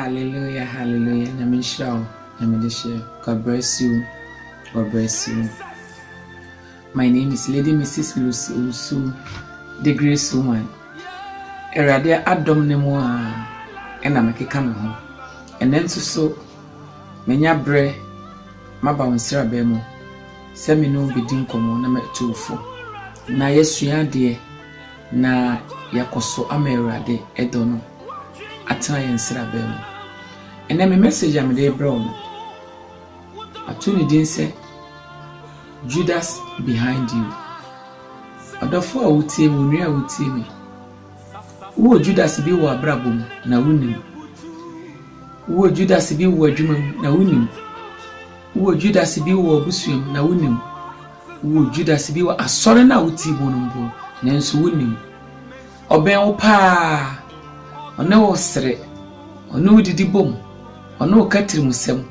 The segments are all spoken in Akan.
Hallelujah, hallelujah. Namisha, Namisha. God bless you. God bless you. My name is Lady Mrs. Lucy Usu, the Grace Woman. Eradia Adam Nemoa, and I'm a kikamo. And then so, Menya Bre, Maba on Sarah Bemo, Semino Bidin Como, number 24. Na yesu ya de na yakoso amerade edono atena yensra bem ene me message am dey bro atuni din say Judas behind you adofo a wutie mu nua wutie mi wo Judas bi wo abrabom na wunim wo Judas bi wo adwumam na wunim wo Judas bi wo obusuam na wunim wo Judas bi wa asore na wuti bonumbo nanso wonim oben wo pa one wo sere one wo didi bom one wo katirimusem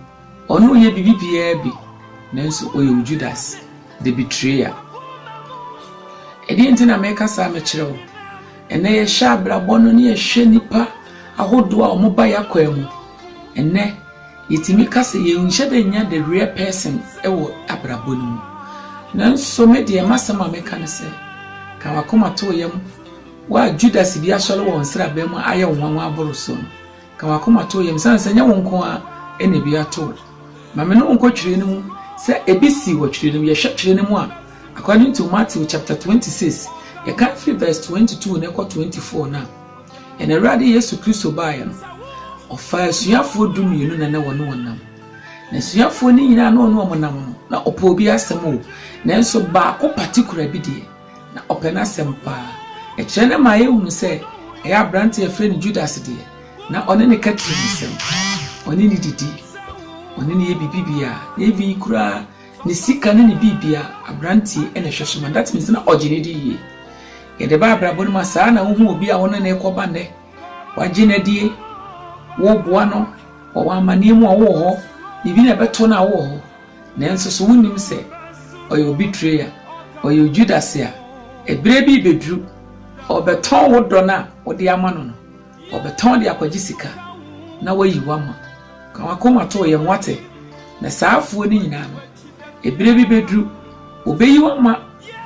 one wo ye bibibia bi nanso oye Judas the betrayer edi ntina meka sa me kirewo ene ye sha brabo no ne ye hwe nipa ahodo a omoba yakwam ene yitimi kase ye unhye da nya the real person ewo abrabo no nanso me de masama meka ne se ka wakoma to yam wa Judas bi asole won sra ba mu aye won aboroso ka wakoma to yam san sanya won ko a ene bi ato ma me no won ko twire ne mu se ebisi wo twire ne mu ye hwe twire ne mu a according to Matthew chapter 26 ye can free verse 22 ne ko 24 na ene rade Yesu Kristo ba ya no ofa suafo dumienu na won wonam na suafo ni nyina na ono omonam na opo obi asem o nanso ba ko particular bi de na opena asem pa e kyene ma ye hu se e abrante e friend Judas de na one ne katiri nsem one ne didi one ne ye bibibia ye bi kura ne sika ne bibia abrante e na hwehwema that means na ogine di ye ye de ba abrabo no ma saa na hu obi a wona na ekoba ne wagine die wo boa no wo amane mu a wo ho ibi na beto na wo ho nanso so wonim se oyo betrayer oyo Judas ya ebre bi bedru obeton wo do na wo de amano no obeton de akwagisika na wayi wama ka wakoma to ye mwate na saafuo ni nyina no ebre bi bedru obeyi wama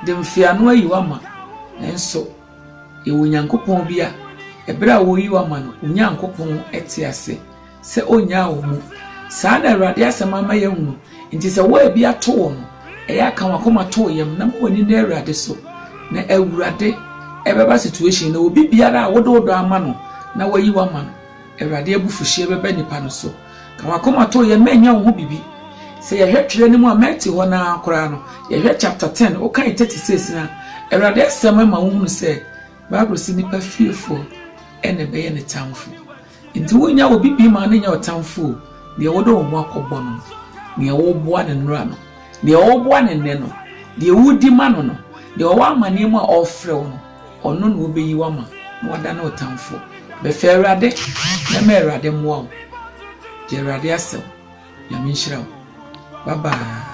de mfiano ayi wama nanso ewo nyankopon bia ebre a wo yi wama no nyankopon etiase se onya wo mu saa na Awurade asema ma yehunu nti se wo ebi ato wo no eya kan wakoma to yem na mo ni na Awurade so na Awurade ebeba situation na obi biara a wodo ama no na wayi wa ma no Awurade abufuhie beba nipa no so kan wakoma to yem menya wo bibi se ye hwetwere ni mu a meti ho na akora no ye hwe chapter 10 o kan 36 na Awurade asema ma wo hunu se Bible si nipa fiefo ene be ye ne tamfo nti wonya obi bi ma na nya otamfo de wodo wo mu akobɔ no ne wo boa ne nra no de wo boa ne ne no de wudi ma no no de wo amane mu a ofre wo no ono no obeyi wa ma na wada na otamfo be fe Awurade na me Awurade mo wo je Awurade asew ya me nhyira wo bye bye.